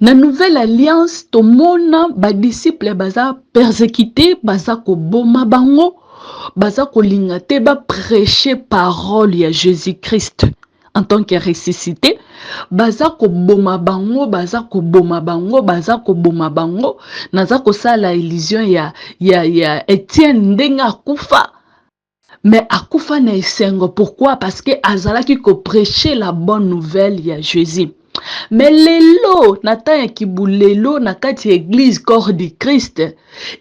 Na nouvelle alliance, tomona ba disciple baza persécuté, baza ko boma bango, baza ko lingate ba prêcher parole ya Jésus-Christ en tant que ressuscité. Baza ko boma bango, baza ko boma bango, baza ko boma bango. Naza ko sala illusion ya Etienne ndenga akufa. Mais akufa na esengo. Pourquoi? Parce que azalaki ko prêcher la bonne nouvelle ya Jésus. Mais lelo, nata ya kibu lelo na kati église corps du Christ.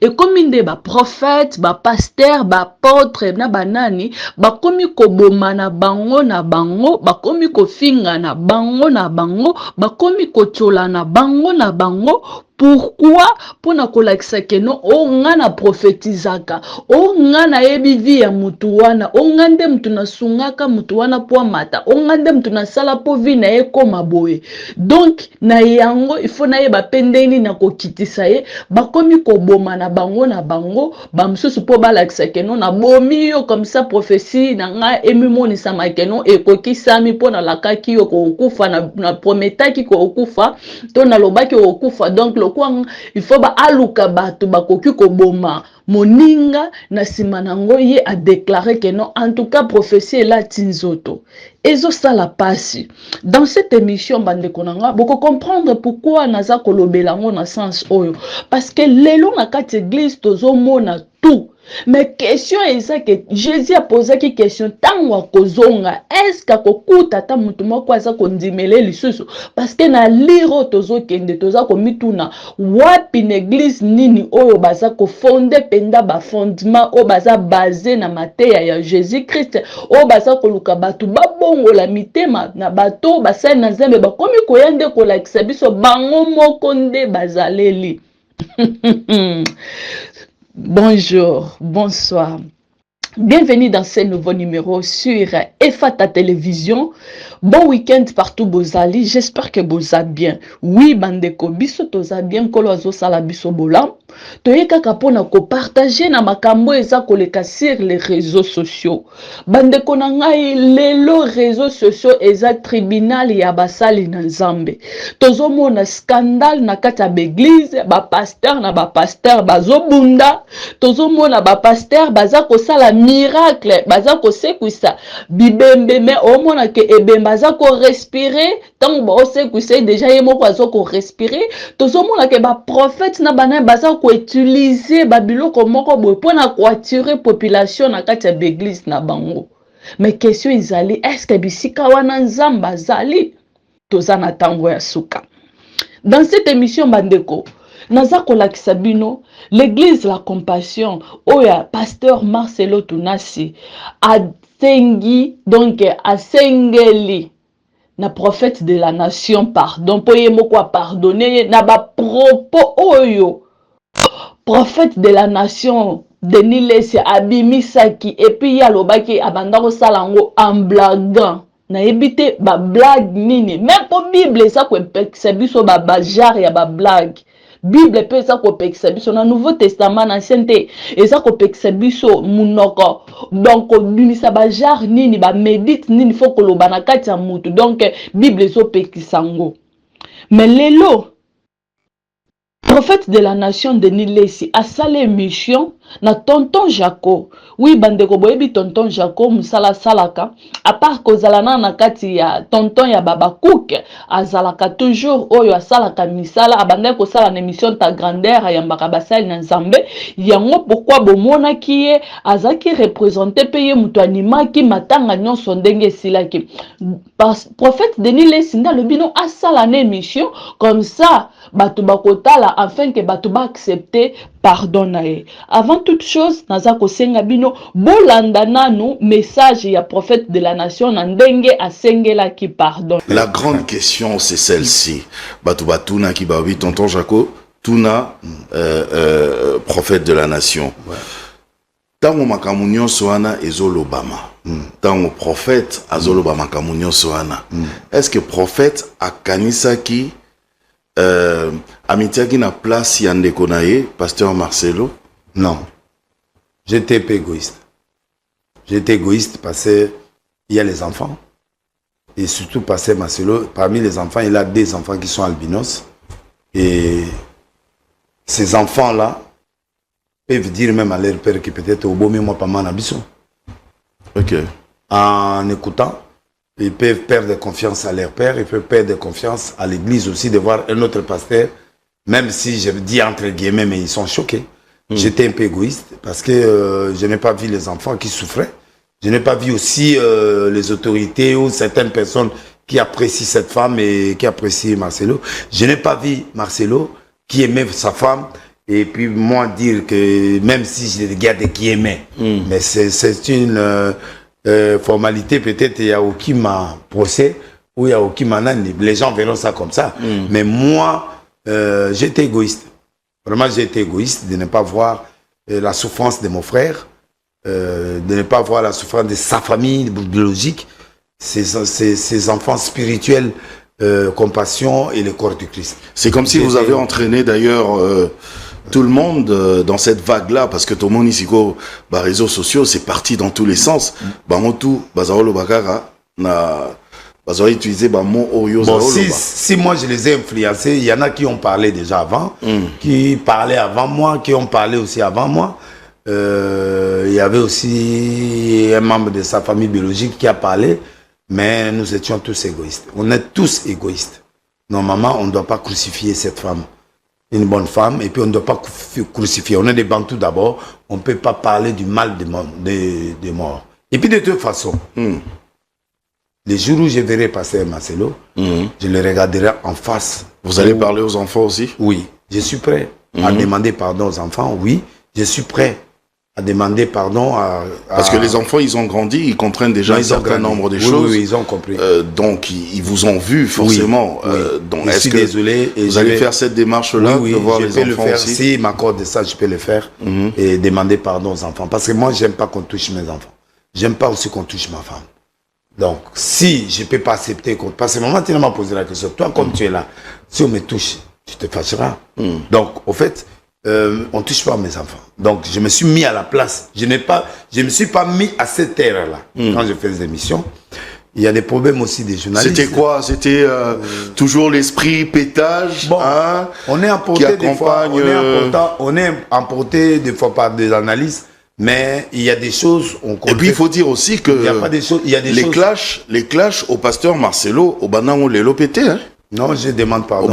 Et comme inde ba prophète, ba pasteur, ba apôtre na banani, ba komi ko boma na bango, ba komi ko finga na bango, ba komi ko chola na bango. Pourquoi? Pour na kolakisa keno o ngana prophétisaka, o ngana yebivi ya mutu wana, o ngande mutu na sungaka mutu wana po mata, o ngande mutu na sala po vi na ye koma boye. Donc na yango il faut na ye ba pendeni na kokitisa ye, bakomi ko boma na bango, ba msusu po balakisa keno na bomi yo comme ça prophétie na nga emimoni sama keno ekokisami po na lakaki yo ko okufa na prometaki ko okufa, to na lobaki ko okufa. Donc il faut ba aluka bato bakoki ko boma moninga na sima nango ye a déclaré que non, en tout cas prophétie la tinzoto ezo sala pasi. Dans cette émission bande konanga boko comprendre pourquoi naza kolobelango na sens oyo, parce que lelo na kati église tozo mona tout. Mais question est ça que Jésus a posé qui question tango kozonga, est-ce que kokuta ta mutu moko aza kondimele lisusu, parce que na liro tozo kende toza komituna wapi na église nini oyo baza ko fonder penda ba fondement o baza basé na mateya ya Jésus Christ, o baza koluka batu babongo la mitema na bato basali na Nzambe bakomi koyande kolakisa biso bango moko nde bazaleli. Bonjour, bonsoir. Bienvenue dans ce nouveau numéro sur EFATA Télévision. Bon week-end partout Bozali. J'espère que vous allez bien. Oui, bandeko biso toza bien kolo azo sala biso bola. Toyeka kapona ko partager na makambo eza koleka sur les réseaux sociaux. Bandeko na ngai lelo réseaux sociaux eza tribunal ya basali na Nzambe. Tozo mona scandale na kati ya église, ba pasteur na ba pasteur bazo bunda. Tozo mona ba pasteur baza ko sala miracle, baza ko sekwisa bibembe, mais au mona ke ebemba baza ko respirer, tant ba sekwisa déjà ye moko baza ko respirer. Tozo mona ke ba prophète na bana baza ko utiliser ba biloko moko boye pona ko attirer population na kati ya l'église na bango. Mais question izali, est-ce que bisika wana Nzamba zali? Toza na tango ya suka. Dans cette émission bandeko naza kolakisa bino l'église la compassion oya pasteur Marcelo Tunasi asengi, donc asengeli na prophète de la nation pardon po ye moko pardonner na ba propos oyo prophète de la nation Denis Lesi abimisaki et puis ya lobaki abanda ko salango en blaguant na ebite ba blague nini, même pour Bible ça ko pekisa biso ba genre ya ba blague. Bible peut ça ko pekisa biso na Nouveau Testament na Ancien te eza ko pekisa biso munoko, donc bimisa ba genre nini ba médite nini faut ko loba na kati ya mutu, donc Bible zo pekisa ngo. Mais lelo prophète de la nation Denis Lesi a salé mission na tonton Jaco. Oui, bandeko boyebi tonton Jaco musala salaka, à part kozalana na kati ya tonton ya baba Cook, azalaka toujours oyo asalaka misala, abandé ko sala na émission ta grandeur ya mbaka basali na Nzambe. Yango pourquoi bomona kiye azaki représenter paye mutu animaki matanga nyonso ndenge silaki. Prophète Denis Lesi nda le bino asala na émission comme ça batu bakotala afin que batu ba accepter pardon nae. Avant toute chose naza kosenga bino bolanda nanu message ya prophète de la nation na ndenge asengela ki pardon. La grande question c'est celle-ci. Batu batuna ki bawi tonton Jaco tuna prophète de la nation. Tango makamunyo soana ezolo bama. Tango prophète azolo bama makamunyo soana. Est-ce que prophète akanisaki amitiaki na place yandeko nae pasteur Marcelo? Non. J'étais peu égoïste. J'étais égoïste parce qu'il y a les enfants. Et surtout parce que Marcelo, parmi les enfants, il a des enfants qui sont albinos. Et ces enfants-là peuvent dire même à leur père que peut-être au beau moi pas mal Ok. En écoutant, ils peuvent perdre confiance à leur père, ils peuvent perdre confiance à l'église aussi de voir un autre pasteur, même si je dis entre guillemets, mais ils sont choqués. J'étais un peu égoïste parce que je n'ai pas vu les enfants qui souffraient. Je n'ai pas vu aussi les autorités ou certaines personnes qui apprécient cette femme et qui apprécient Marcelo. Je n'ai pas vu Marcelo qui aimait sa femme et puis moi dire que même si je regarde qui aimait, mais c'est une formalité, peut-être il y a aucun procès ou il y a aucun manani. Les gens verront ça comme ça. Mais moi, j'étais égoïste. Vraiment, j'ai été égoïste de ne pas voir la souffrance de mon frère, de ne pas voir la souffrance de sa famille biologique, ses enfants spirituels, compassion et le corps du Christ. C'est comme si vous avez entraîné d'ailleurs tout le monde dans cette vague-là, parce que tout le monde ici, les réseaux sociaux, c'est parti dans tous les sens. Tout, utiliser bon, si moi je les ai influencés, il y en a qui ont parlé déjà avant, qui parlaient avant moi, qui ont parlé aussi avant moi. Il y avait aussi un membre de sa famille biologique qui a parlé, mais nous étions tous égoïstes. On est tous égoïstes. Normalement, on ne doit pas crucifier cette femme, une bonne femme, et puis on ne doit pas crucifier. On est des Bantous d'abord, on ne peut pas parler du mal des morts. Et puis de toute façon, les jours où je verrai passer Marcelo, je le regarderai en face. Vous allez parler aux enfants aussi? Oui, je suis prêt à demander pardon aux enfants, oui. Je suis prêt à demander pardon à... Parce que les enfants, ils ont grandi, ils comprennent déjà un certain nombre de choses. Oui, ils ont compris. Donc, ils vous ont vu, forcément. Oui. Donc, je suis désolé. Et vous allez faire cette démarche-là de voir les enfants faire. aussi? S'ils m'accordent ça, je peux le faire et demander pardon aux enfants. Parce que moi, j'aime pas qu'on touche mes enfants. J'aime pas aussi qu'on touche ma femme. Donc, si je ne peux pas accepter, parce que maman, tu m'as posé la question, toi, comme tu es là, si on me touche, tu te fâcheras. Donc, au fait, on ne touche pas mes enfants. Donc, je me suis mis à la place. Je ne me suis pas mis à cette ère-là. Quand je fais des émissions, il y a des problèmes aussi des journalistes. C'était quoi? C'était toujours l'esprit pétage, bon, on est emporté des fois, on est emporté des fois par des analystes. Mais il y a des choses... Et puis il faut dire aussi que il y a pas des choses, il y a des les clashs au pasteur Marcelo, au Banao les lopété. Hein? Non, je demande pardon. Au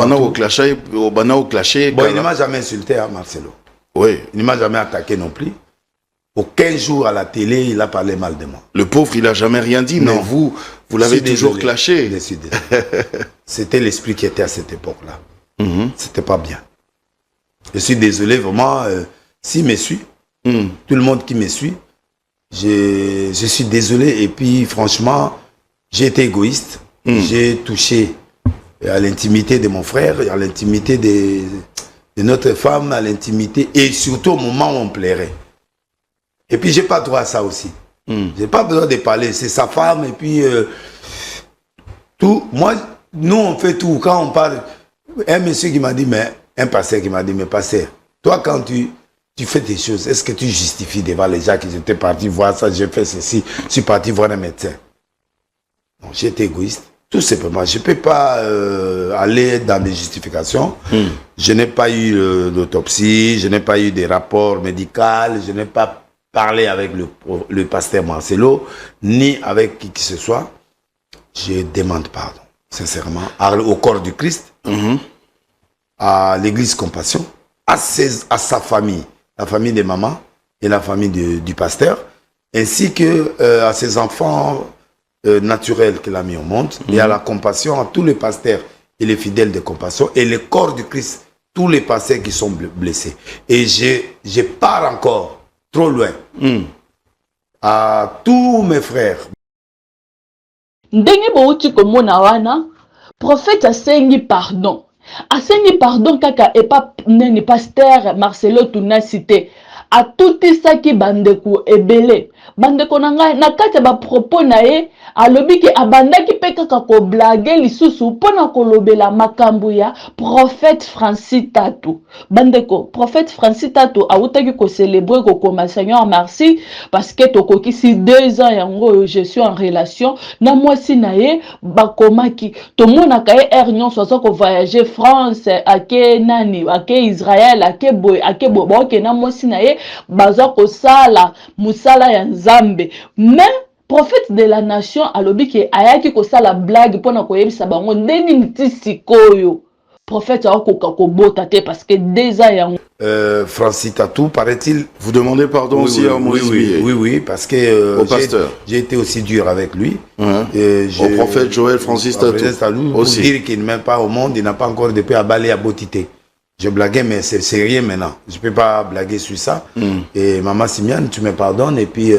Banao clashé. Bon, il ne m'a jamais insulté, hein, Marcelo. Oui. Il ne m'a jamais attaqué non plus. Aucun jour à la télé, il a parlé mal de moi. Le pauvre, il n'a jamais rien dit, non. Mais vous l'avez toujours clashé. Je suis désolé. C'était l'esprit qui était à cette époque-là. C'était pas bien. Je suis désolé, vraiment, s'il me suit, tout le monde qui me suit, je suis désolé. Et puis, franchement, j'ai été égoïste. J'ai touché à l'intimité de mon frère, à l'intimité de notre femme, à l'intimité, et surtout au moment où on plairait. Et puis, j'ai pas droit à ça aussi. J'ai pas besoin de parler. C'est sa femme, et puis, tout. Moi, nous, on fait tout. Quand on parle, un monsieur qui m'a dit, mais, un pasteur qui m'a dit, mais pasteur, toi, quand tu fais des choses, est-ce que tu justifies devant les gens qui étaient partis voir ça, j'ai fait ceci, je suis parti voir un médecin? Non, j'ai été égoïste. Tout simplement, je ne peux pas aller dans des justifications. Je n'ai pas eu d'autopsie, je n'ai pas eu de rapport médical, je n'ai pas parlé avec le pasteur Marcelo, ni avec qui que ce soit. Je demande pardon, sincèrement, au corps du Christ, à l'église Compassion, à sa famille, la famille de maman et la famille du pasteur, ainsi que à ses enfants naturels qu'il a mis au monde, et à la Compassion, à tous les pasteurs et les fidèles de Compassion, et le corps du Christ, tous les pasteurs qui sont blessés. Et je pars encore trop loin à tous mes frères. Ndenge bouti komona wana, prophète asengi pardon. Asengi pardon kaka epa neni pasteur Marcelo Tuna cité. A tout ça qui bandeku ebele. bande konanga na kati ba propos na ye alobi ke abandaki pe kaka ko blague lisusu pona kolobela makambo ya prophète Francis Tatu. Bandeko prophète Francis Tatu awutaki ko célébrer ko koma Seigneur merci parce que tokoki si 2 ans yango je suis en relation na mwasi na ye bakomaki to mona ka air nyonso aza ko voyager France ake nani ake Israël ake boy ke na mwasi na ye baza ko sala musala ya Nzambe mais prophète de la nation alobi ke ayaki ko sala blague pona ko yebisa bango ndeni ntisi koyo prophète akoka ko bota te parce que 2 ans yango Francis Tatou, paraît-il. Vous demandez pardon aussi à Maurice Billet. Oui, parce que au pasteur. J'ai été aussi dur avec lui. Au prophète Joël Francis Tatou. Aussi. Pour dire qu'il ne m'aime pas au monde, il n'a pas encore depuis abalé à Botité. Je blaguais, mais c'est rien maintenant. Je ne peux pas blaguer sur ça. Et Maman Simiane, tu me pardonnes. Et puis,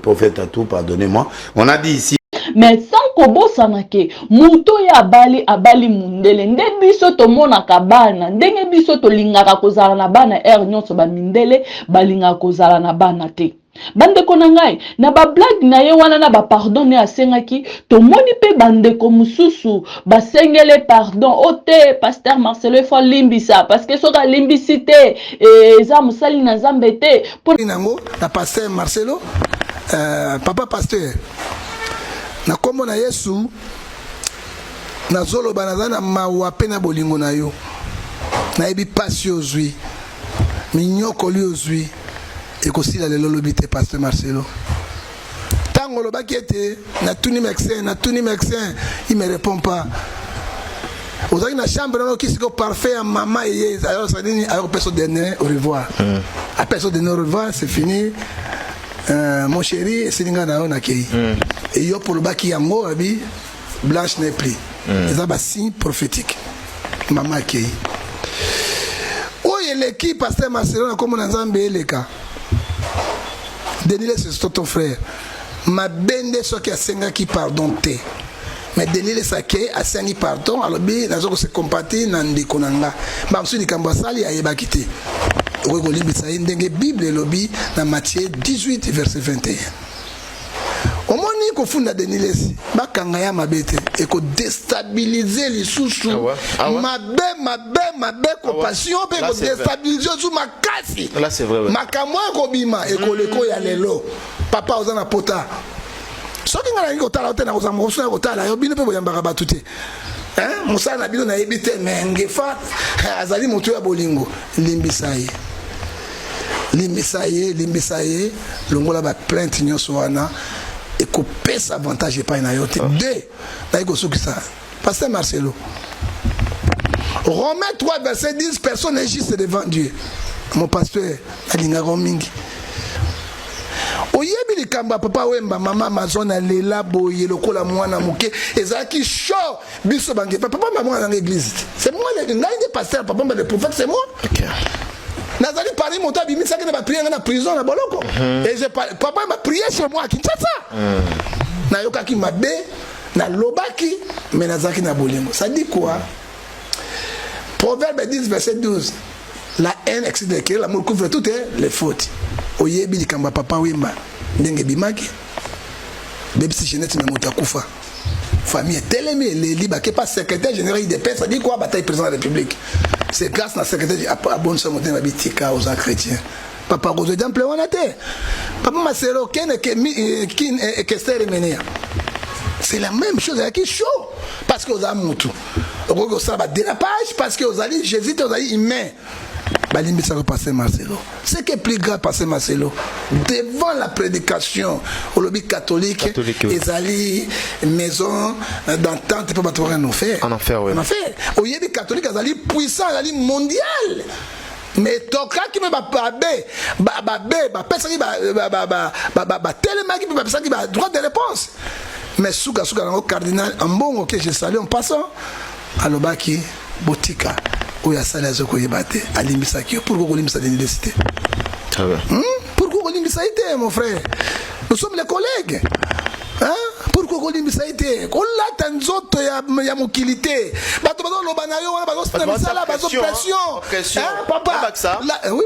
prophète Tatou, pardonnez-moi. On a dit ici. Mais sans kobosana ke muto ya abali mundele nde biso tomonaka bana ndenge biso tolingaka kozala na bana nyonso ba mindele balingaka kozala na bana te bandeko na ngai na ba blague na ye wana na ba pardon ne asengaki tomoni pe bandeko mususu basengele pardon ote pasteur Marcelo faut limbisa parce que soka limbisite eza musali na Nzambe te nango na pasteur Marcelo papa pasteur na kombo na Yesu na zolo banazana mawa pe na bolingo na yo na ebi pasi ozwi minyoko li ozwi ekosila lelo lobi te pasteur Marcelo tango lobaki ete na tuni médecin il me répond pas ozaki na chambre na kisiko parfait ya mama ye alors ça dit alors personne dernier au revoir à personne dernier au revoir c'est fini. Mon chéri, c'est une grande accueil. Et yo pour le baki yango abi blanche n'est plus. C'est un signe prophétique. Maman accueil. Où est l'équipe pasteur Marcelo comme on a Nzambe les cas. Denis c'est ton frère. Ma bende so qui a senga qui pardon te. Mais Denis Sake a sengi pardon alors bi nazo se compatir na ndiko nanga. Ba msudi kambasali ayeba kité. Ndenge Bible lobby dans Matthieu 18 verset 21. Omoni ko funda Denilesi bakanga ya mabete et ko déstabiliser les sous-sous mabe compassion pe ko déstabiliser sous makasi. Là c'est vrai. Makamwa ko bima et ko leko ya lelo. Papa ozana pota. Soki ngala ngiko tala otena ko zambo so ko tala yo bino pe boyambaka batute. Hein Musa na bino na yebite mengefa azali moto ya bolingo limbisaye longola ba plainte nyonso wana et ko pesa avantage pas na yote deux na iko sukisa pasteur Marcelo Romains 3 verset 10 personne n'est juste devant Dieu mon pasteur alinga mingi oyebi likamba papa wemba mama mazona lela boye lokola mwana muke ezaki show biso bange papa mama dans l'église c'est moi le pasteur papa le prophète c'est moi OK nazali Paris monta bimisa que na prier na prison na boloko et papa m'a prié chez moi Kinshasa na yokaki mabe na lobaki mais nazaki na bolingo ça dit quoi Proverbe 10 verset 12 la haine excède que l'amour couvre toutes les fautes oyebi likamba papa wemba ndenge bimaki bebisi Jeanette me motakufa famille telemi les liba que pas secrétaire général de paix ça dit quoi bataille président de la République c'est grâce à secrétaire à bon ce matin babitika aux chrétiens papa Rozo d'ample wanate papa Marcelo ken que c'est la même chose avec chaud parce que aux amutu au ça va dérapage parce que aux alliés Jésus aux alliés humains Balimbi ça va passer Marcelo. Ce qui est plus grave passer Marcelo devant la prédication au lobby catholique ils allaient maison d'entente pour battre en enfer. En enfer oui. En enfer. Au lobby catholique ils allaient puissant, ils allaient mondial. Mais toka qui me personne qui tellement qui personne qui droit de réponse. Mais souka dans cardinal en bon OK je salue en passant à l'obaki botika. Oya sala zoko yebate alimbisa ki pour ko limbisa l'université. Très bien. Pourquoi ko limbisa ite mon frère? Nous sommes les collègues. Hein? Pourquoi ko limbisa ite? Ko la tanzoto ya mokilité. Bato bazo lobana yo wana bazo spena misala bazo pression. Papa. Là, oui.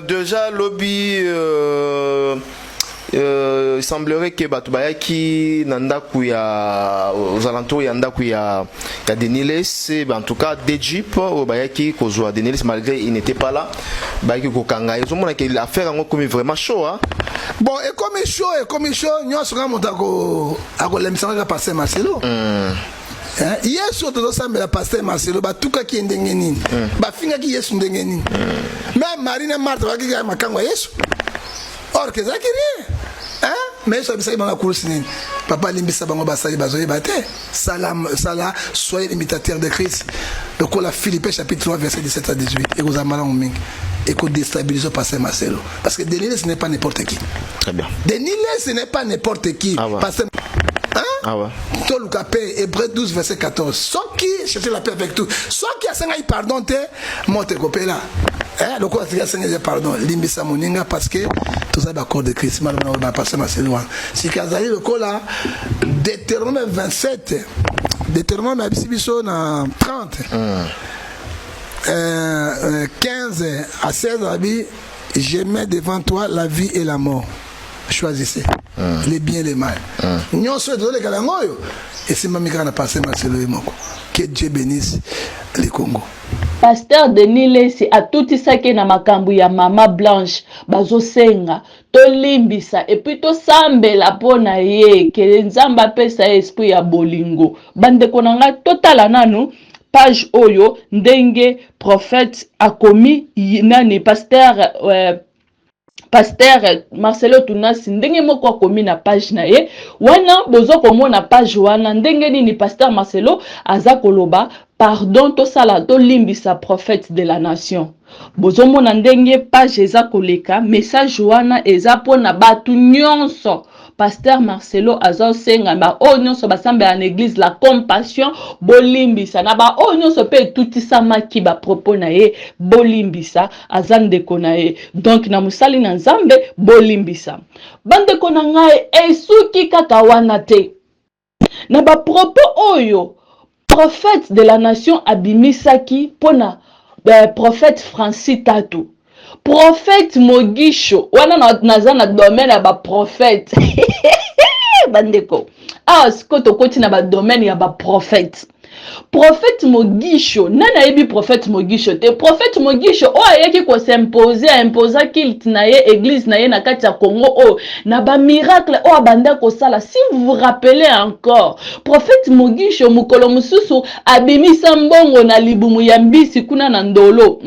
Déjà lobby il semblerait que Batubaya qui nanda kuya aux alentours yanda kuya Deniles, en tout cas des jeeps au Bayaki kozwa Deniles malgré il n'était pas là. Bayaki kokanga ils ont montré que l'affaire en comme vraiment chaud hein. Bon et comme chaud nous sera montako à l'emissation va passer Marcelo. Hier surtout dans ça mais la passer Marcelo ba tuka ki ndenge nini. Ba finga ki Yesu ndenge nini. Même Marina Martha ba ki makango Yesu. Or que ça qui rien. Hein? Mais ça c'est dans la course nini. Papa limbisa bango basali bazoye bate. Salam sala soyez imitateur de Christ. Donc la Philippiens chapitre 3 verset 17 à 18 et vous amalons mingi. Et qu'on déstabilise passer Marcelo parce que Deniles ce n'est pas n'importe qui. Très bien. Deniles ce n'est pas n'importe qui. Ah ouais. Parce que ah ouais. Tout le capé, Hébreu 12 verset 14. Ceux qui cherchent la paix avec tout, ceux qui ont pardon, monte copé là. Le quoi c'est que pardon, limbisa moninga parce que tout ça d'accord de Christ, malheureusement on va passer Marcelo. Si Kazali le quoi là, Deutéronome 27, Deutéronome Abissibiso na 30. 15 à 16 habits, je mets devant toi la vie et la mort. Choisissez les biens et les mal. Nous sommes dans les Galangoyo. Et c'est Mamika n'a passé Marcelo et Moko. Que Dieu bénisse les Congo. Pasteur Deniles a tout ça qui na makambu ya mama Blanche bazo senga to limbisa et puis to sambela pona ye que nzamba pesa esprit ya bolingo bande konanga totala nanu page oyo ndenge prophète a commis nani Pasteur Marcelo Tunasi ndenge moko akomi na page na ye wana bozo komona page wana ndenge nini Pasteur Marcelo aza koloba pardon to sala to limbisa prophète de la nation bozo mona ndenge page eza koleka message wana eza pona batu nyonso Pasteur Marcelo aza senga ba o nyonso basambe en église la compassion bolimbisa na ba o nyonso pe tutisa maki ba propos na ye bolimbisa aza ndeko na ye donc na musali na nzambe bolimbisa bande kona ngai esuki kaka wana te na ba propos oyo prophète de la nation abimisaki pona prophète Francis Tatou prophète Mogisho wana naza na domaine ya ba prophète bandeko skoto koti na ba domaine ya ba prophète prophète Mogisho nana yebi prophète Mogisho te prophète Mogisho o ayeki ko imposer kilt na ye église na ye na kati ya Congo o na ba miracle o abanda ko sala si vous vous rappelez encore prophète Mogisho mukolo mususu abimisa mbongo na libumu ya mbisi kuna na ndolo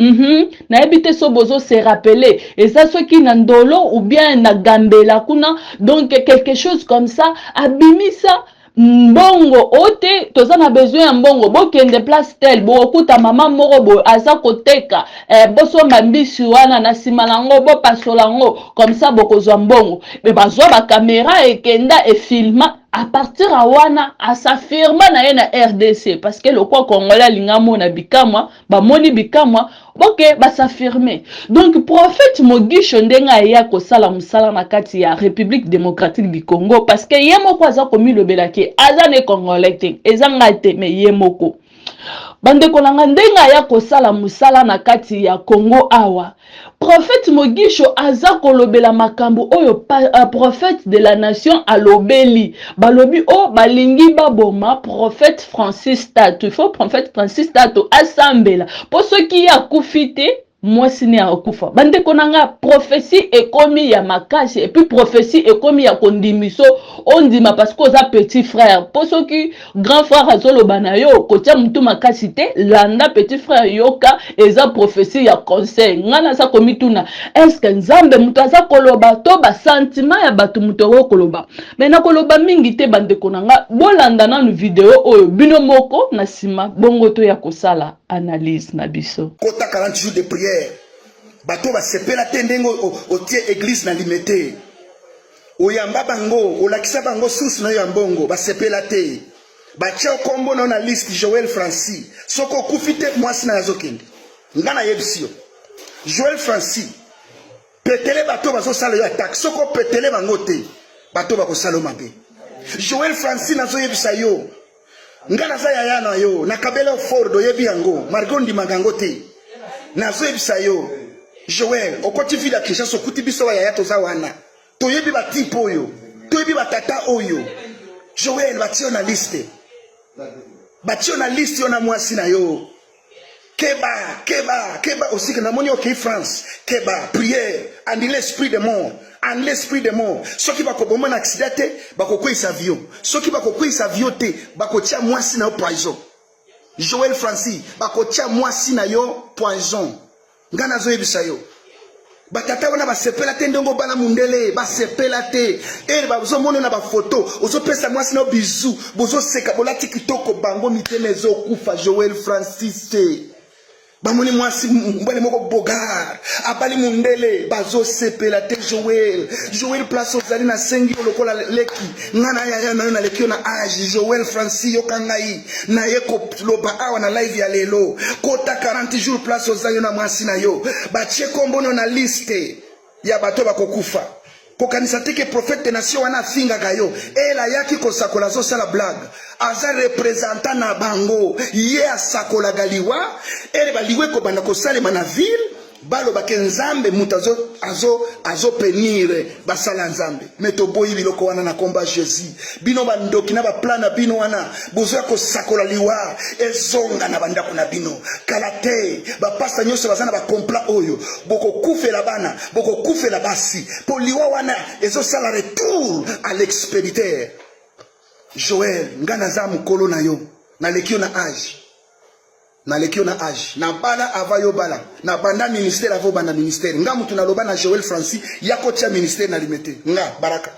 na yebi te so bozo se rappeler et ça ce qui na ndolo ou bien na gambela kuna donc quelque chose comme ça abimisa mbongo ote tozana besoin ya mbongo bokende place tel bokuta mama moko bo aza koteka boso mbisi wana na sima nango bo pasolango comme ça bokozwa mbongo mais bazwa ba caméra ekenda e filma à partir à wana à s'affirmer na ye na RDC parce que le quoi congolais lingamo na bikamwa ba moni bikamwa ok ba s'affirmer donc prophète Mogisho ndenga ya ko sala musala na kati ya République démocratique du Congo parce que yemoko aza komi lobelaki aza ne congolais te ezanga te mais yemoko bande kolanga ndenga ya ko sala musala na kati ya Congo awa prophète Mogisho aza kolobela makambo oyo prophète de la nation alobeli balobi o balingi baboma prophète Francis Tatou il faut prophète Francis Tatou asambela pour ceux qui a kufite moi sine akufa bande konanga prophétie ekomi ya makasi et puis prophétie ekomi ya kondimiso ondima parce que za petit frère pour ceux qui grand frère azolo banayo kotia mutu makasi te landa petit frère yoka eza prophétie ya conseil ngana sa komituna est-ce que nzambe mutu aza koloba to ba sentiment ya batu mutu koloba mais na koloba mingi te bande konanga bolanda na vidéo oyo bino moko na sima bongo to ya kosala analyse na biso kota 40 jours de prière bato ba sepela tendengo o tie église na limité oyamba bango olakisa bango source na yambongo ba sepela te ba tia kombo na liste Joël Francis soko kufite mwasi na yazokende ngana yebisio Joël Francis petele bato bazo sala yo attaque soko petele bango te bato ba ko sala mabe Joël Francis nazo yebisa yo ngana za ya na yo nakabela ford oyebi yango margondi magango te nazo yebisa yo Joël okoti vida kisha sokuti biso ya yato za wana toyebi ba type oyo toyebi ba tata oyo Joël batio na liste yo na mwasi na yo keba aussi que na moni ok France keba prière and l'esprit de mort en l'esprit de mort ceux qui va koboma na accident te bakokwisa avion ceux qui bakokwisa avion te bakotia mwasi na yo poison Joël Francis bakotia mwasi na yo poison ngana zo yebisa yo batata wana basepela te ndongo bana mundele basepela te bazo mona na ba photo ozo pesa mwasi na bizu bozo seka bolati kitoko bango mitene zo kufa Joël Francis bamoni mwasi mbale moko bogar abali mundele bazo sepela te Joël place ozali na sengi lokola leki ngana ya na leki na age Joël Francis yokangai na yeko loba awa na live ya lelo kota 40 jours place ozali na mwasi na yo batie kombono na liste ya bato bakokufa kokanisa teke prophète nation wana finga gayo ela yaki kosakola zo sala blague aza représentant na bango ye asakola galiwa ele baliwe ko banda ko salema na ville balo bakenzambe mutazo azo penire basala nzambe meto boyi biloko wana na komba Jésus bino bandoki na ba plan na bino wana bozo ko sakola liwa ezonga na bandako na bino kalate ba pasta nyoso bazana ba compla oyo boko kufela bana boko kufela basi po liwa wana ezo sala retour à l'expéditeur Joël ngana za mukolo na yo na lekio na âge na bala avayo bala na banda ministère avo banda ministère nga mutu na loba na Joël Francis yako tia ministère na limité nga baraka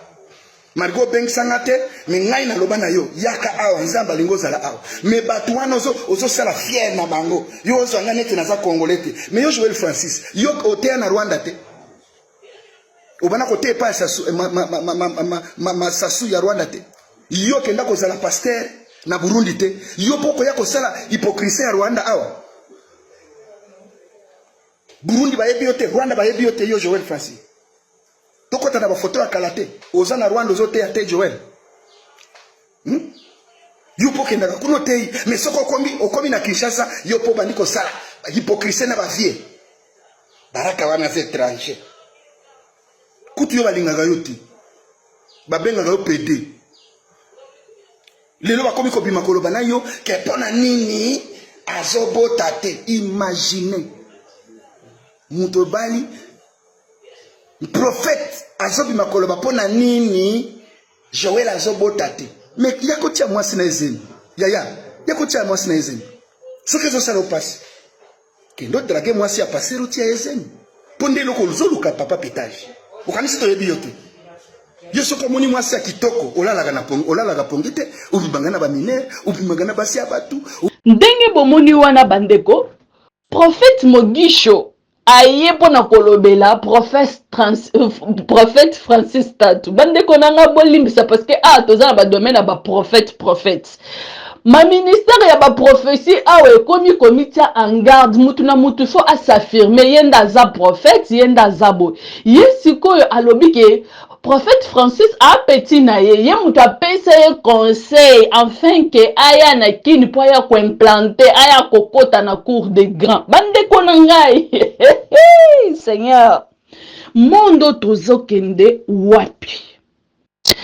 Margot Beng sangate me ngai na loba na yo yaka awa nzamba lingo zala awa me batu wana ozo sala fier na bango yo ozo ngane te na za congolais me yo Joël Francis yo otea na Rwanda te obana kote pa sasu ma sasu ya Rwanda te yo kenda ko zala pasteur na Burundi te yo poko ya ko sala hypocrisie ya Rwanda awa Burundi bayebi yote Rwanda bayebi yote yo Joël Francis toko tana ba photo ya kalate oza na Rwanda zote ya te Joël yo poko kenda kuno te mais soko okomi na Kinshasa yo po bandiko sala hypocrisie na ba vie baraka wana ze étranger kutu yo balinga ga yoti babenga ga yo PD lelo bakomi ko bima koloba na yo ke pona nini azobota te imagine muto bali prophète azobima koloba pona nini Joël azobota te mais yako tia mwasi na ezeni yako tia mwasi na ezeni soki zo sala passe kendo drage mwasi ya passer tia ezeni ponde loko zoluka papa pétage okanisi to yebi yote Yeso komoni mwasi ya kitoko olalaga pongite ubibangana ba minere ubibangana basi ya batu ndenge bomoni wana bandeko prophète Mogisho aye pona kolobela prophète Francis Tatu bandeko nanga bolimbisa parce que toza na ba domaine ba prophète ma ministère ya ba prophétie awe komi komita en garde mutu na mutu faut à s'affirmer yenda za prophète yenda zabo yesikoyo alobi ke prophète Francis a petit na ye mutu apesa ye conseil afin que aya na kini po ya ko implanter aya kokota na cour des grands bandeko na ngai Seigneur mondo tozokende wapi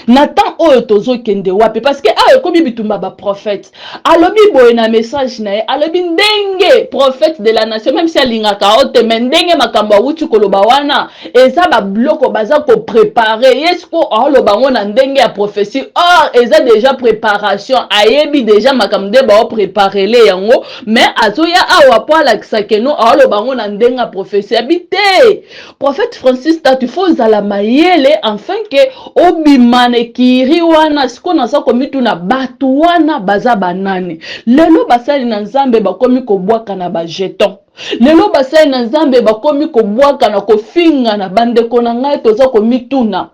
Nathan oyo tozo kende wapi parce que komi bitumba ba prophète alobi boye na message na ye alobi ndenge prophète de la nation même si alingaka ote ndenge makambo wuti koloba wana eza ba bloko baza ko préparer yesko aloba ngona ndenge ya prophétie or eza déjà préparation ayebi déjà makambo de ba préparer le yango mais azoya awa po alakisa keno aloba ngona ndenge ya prophétie habité prophète Francis Tatu faut zala mayele afin que obimane kiri wana siko naza komitu na batu wana baza banane lelo basali na nzambe bakomi kobwaka na ba jeton lelo basali na nzambe bakomi kobwaka na kofinga na bandeko na ngai toza komituna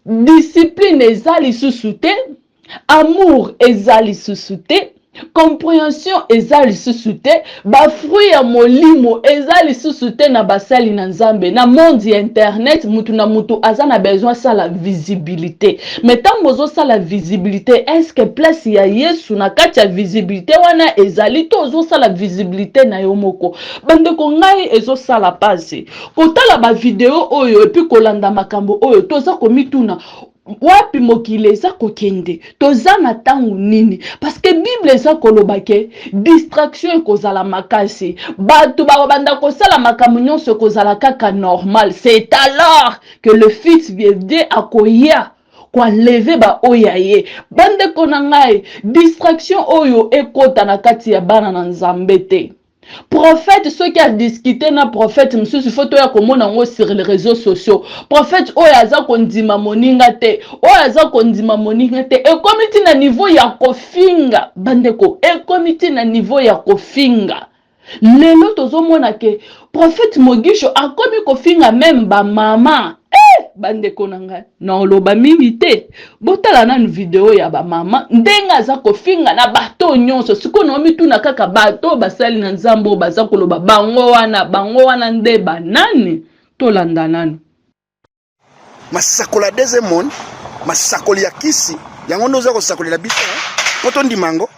discipline ezali lisusu te amour ezali lisusu te compréhension eza lisusu te, ba fruit ya molimo eza lisusu te na basali na nzambe. Na monde ya internet mutu na mutu aza na besoin ça la visibilité. Mais tant bozo ça la visibilité, est-ce que place ya Yesu na kati ya visibilité wana ezali to ozo ça la visibilité na yo moko. Bande ko ngai ezo sala pase. Kotala ba video oyo epi kolanda makambo oyo toza komituna wapi mokili eza kokende toza na tangu nini parce que bible eza koloba ke distraction ekozala makasi bato babanda kosala makambo nyonso ekozala kaka normal. C'est alors que le fils viendra akoya koenlever ba oya ye. Bande ko na ngai distraction oyo ekota na kati ya bana na nzambe te. Prophète, ceux qui a discuté na prophète, monsieur, il faut ya komona ngo sur les réseaux sociaux. Prophète, oyaza kondima moninga te, oyaza kondima moninga te. Et comme na niveau ya kofinga, bandeko, et comme na niveau ya kofinga. Lelo tozomona ke prophète Mogisho akomi kofinga même ba mama. Bandeko nanga na oloba mingi te botala na video ya ba mama ndenga za kofinga na bato nyonso siko na mituna kaka bato basali na nzambo baza koloba bango wana nde banani tolanda nani masakola deuxième monde masakoli ya kisi yango ndoza ko sakolela biso poto ndimango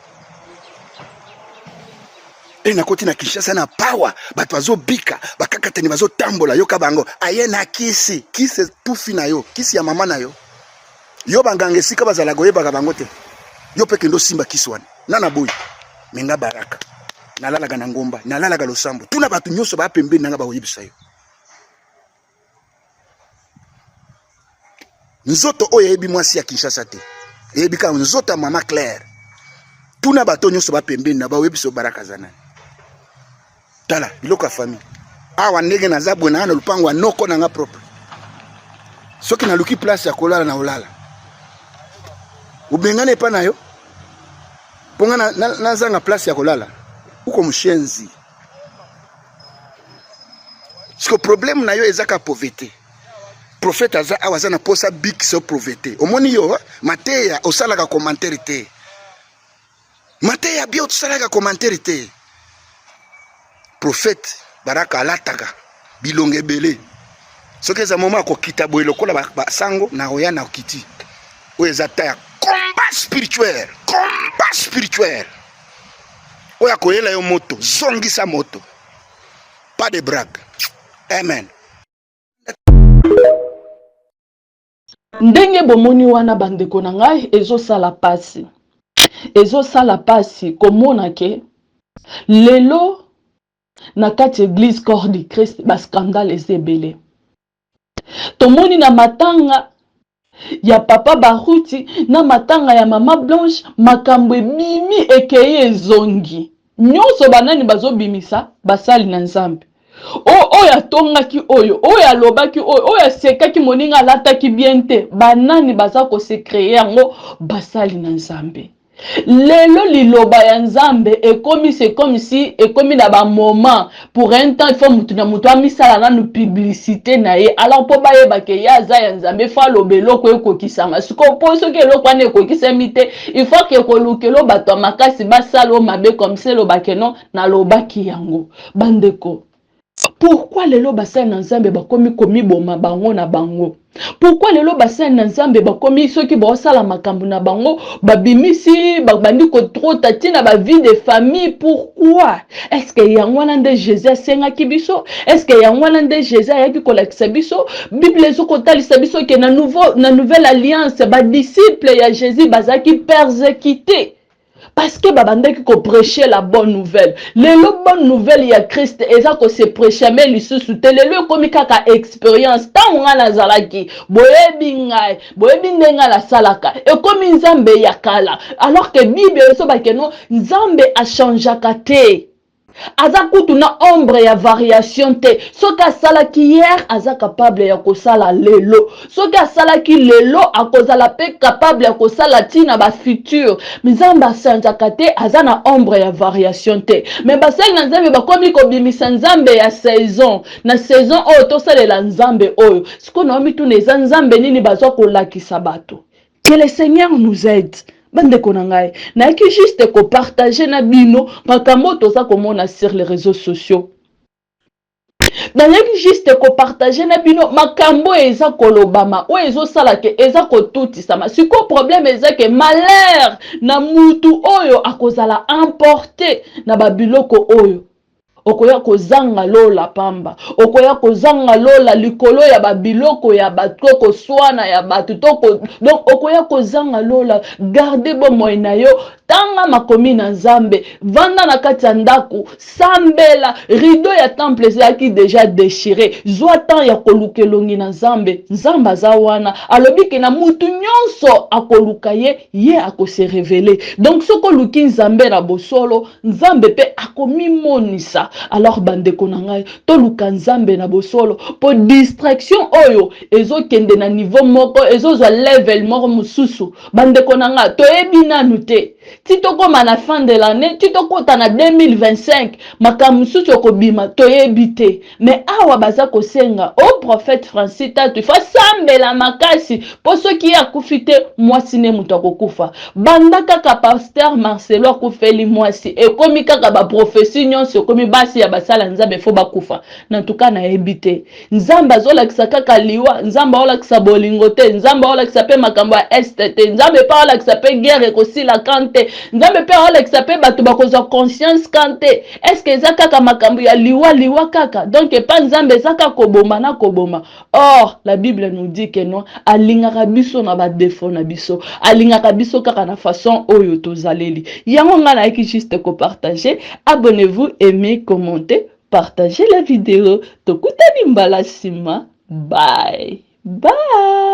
na koti na Kinshasa na power bato bazo bika bakakatani bazo tambola yoka bango aye na kisi tufi na yo kisi ya mama na yo yo banganga esika bazala goyeba bango te yo peke ndo simba kisi wana nana boy menga baraka nalalaga na ngomba nalalaga losambo tuna bato nyonso ba pembeni nanga ba oyebisa yo nzoto oyo ebi mwasi ya Kinshasa te ebi ka nzoto ya mama Claire tuna bato nyonso ba pembeni na ba oyebisa baraka zana tala biloko ya famille awa ndenge na zabwe na lupango anoko na nga propre soki na luki place ya kolala na olala ubengane pa na yo ponga na zanga place ya kolala uko mshenzi siko problème na yo ezaka pauvreté prophète aza awaza na posa big so pauvreté omoni yo mateya osalaka commentaire te mateya bio osalaka commentaire te prophète baraka alataka bilonge belé soki eza moment akokita boye lokola basango na oya na okiti oyo eza ta combat spirituel oyo akoyela yo moto zongisa moto pas de brague. Amen. Ndenge bomoni wana bandeko na ngai ezo sala pasi komona ke lelo na kati église corps du Christ ba scandale ezebele tomoni na matanga ya papa Baruti na matanga ya mama Blanche makambo ebimi ekeye ezongi nyonso banani bazobimisa basali na nzambe oyo atongaki oyo alobaki oyo asekaki moninga alataki bien te banani baza kose créer yango basali na nzambe. Lelo liloba ya nzambe c'est comme si ekomi na ba moment pour un temps il faut mutu na mutu amisala na nu publicité na ye alors po baye ba ke ya za ya nzambe fa lobelo ko ekokisama siko po so ke eloko ane ekokisami te il faut que kolukelo bato makasi basalo mabe comme c'est lo bakeno na lobaki yango bandeko. Pourquoi lelo basali na nzambe bakomi komi boma bango na bango? Pourquoi lelo basali na nzambe bakomi soki bosala makambo na bango babimisi babandi ko trop tatina ba vie de famille? Pourquoi? Est-ce que yangwana nde Jésus asengaki biso? Est-ce que yangwana nde Jésus ayaki kolakisa biso? Bible ezoko talisa biso ke na nouvelle alliance ba disciples ya Jésus bazaki persécutés. Parce que babandaki ko prêcher la bonne nouvelle. Le bonne nouvelle ya Christ eza ko se prêcher mais lisusu te lelo komi kaka expérience tant nga nazalaki boyebi ndenga la salaka e komi nzambe ya kala alors que Bible eso bakeno nzambe a changeaka te. Aza kutu na ombre ya variation te. Soka salaki hier aza capable ya kosala lelo. Soka salaki lelo akozala pe capable ya kosala tina ba futur. Mizamba sanjaka te aza na ombre ya variation te. Mais basali na nzambe bakomi ko bimisa nzambe ya saison. Na saison oyo tosalela nzambe oyo. Siko na mitu neza nzambe nini bazwa kolakisa bato. Que le Seigneur nous aide. bande konangai na ki juste ko partager na bino makambo toza komona sur les réseaux sociaux. Nayaki juste ko partager na bino makambo eza kolobama o ezo sala ke eza ko tutisama siko problème eza ke malheur na mutu oyo akozala emporter na babiloko oyo okoya kozanga lola pamba okoya kozanga lola likolo ya babiloko ya batoko swana ya batutoko donc okoya kozanga lola garder bon moyen yo tanga makomi na Nzambe vanda na kati ya ndaku sambela rideau ya temple ezaki déjà déchiré zwa temps ya kolukelongi na Nzambe Nzamba aza wana alobi ke na mutu nyonso akoluka ye akose révéler donc soko luki Nzambe na bosolo Nzambe pe akomimonisa. Alors bandeko na ngai toluka Nzambe na bosolo po distraction oyo ezokende na niveau moko ezozwa level moko mususu bandeko na ngai toyebi nanu te titokoma na fin de l'année titokota na 2025 makambo mususu okobima toyebi te mais awa baza kosenga o prophète Francis tatu fa sambela makasi po soki akufi te mwasi ne mutu akokufa banda kaka pasteur Marcelo akufeli mwasi ekomi kaka ba prophétie nyonso ekomi basi ya basala Nzambe fo bakufa na tuka na ebite Nzamba azolakisa kaka liwa Nzamba olakisa bolingo te Nzamba olakisa pe makambo ya STT Nzambe pa olakisa pe guerre ekosila kante Nzambe pe olakisa pe bato bakozwa conscience kante est-ce que eza kaka makambo ya liwa kaka donc pa Nzambe eza kaka koboma na koboma. Or la Bible nous dit que non alingaka biso na ba défaut na biso alingaka biso kaka na façon oyo tozaleli yango nga na ki juste ko partager. Abonnez-vous, aimez, commentez, partagez la vidéo. Tokutani mbala sima. Bye. Bye.